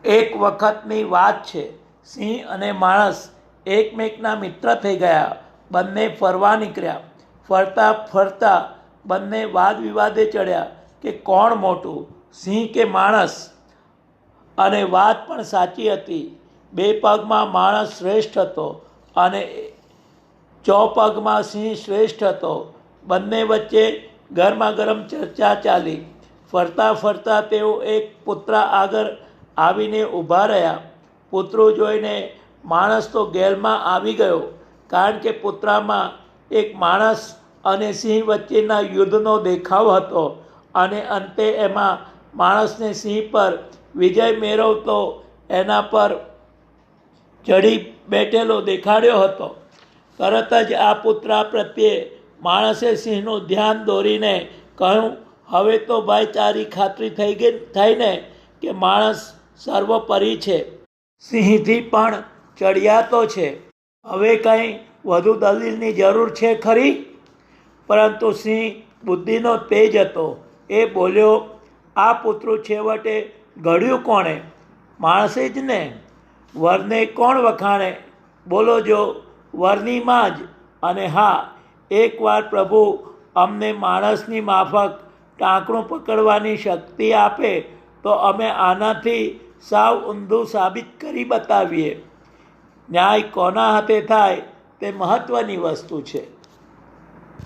એક વખતની વાત છે. સિંહ અને માણસ એકમેકના મિત્ર થઈ ગયા. બંને ફરવા નીકળ્યા. ફરતા ફરતા બંને વાદ વિવાદે ચડ્યા કે કોણ મોટું, સિંહ કે માણસ. અને વાત પણ સાચી હતી. બે પગમાં માણસ શ્રેષ્ઠ હતો અને ચોપગમાં સિંહ શ્રેષ્ઠ હતો. બંને વચ્ચે ગરમા ગરમ ચર્ચા ચાલી. ફરતા ફરતા તેઓ એક પુતળા આગળ આવીને ઊભા રહ્યા. પુતળું જોઈને માણસ તો ગેલમાં આવી ગયો, કારણ કે પુતળામાં એક માણસ અને સિંહ વચ્ચેના યુદ્ધનો દેખાવ હતો અને અંતે એમાં માણસને સિંહ પર વિજય મેળવતો એના પર ચડી બેઠેલો દેખાડ્યો હતો. તરત જ આ પુતળા પ્રત્યે માણસે સિંહનું ધ્યાન દોરીને કહ્યું, હવે તો ભાઈ તારી ખાતરી થઈ ને કે માણસ સર્વોપરી છે, સિંહથી પણ ચડિયાતો છે. હવે કંઈ વધુ દલીલની જરૂર છે ખરી? પરંતુ સિંહ બુદ્ધિનો તેજ હતો. એ બોલ્યો, આ પુતળું છેવટે ઘડ્યું કોણે? માણસે જ ને. વરને કોણ વખાણે? બોલો જો વરની માં જ. અને હા, એકવાર પ્રભુ અમને માણસની માફક ટાંકણું પકડવાની શક્તિ આપે તો અમે આનાથી સાવ ઊંધું સાબિત કરી બતાવીએ. ન્યાય કોના હાથે થાય તે મહત્વની વસ્તુ છે.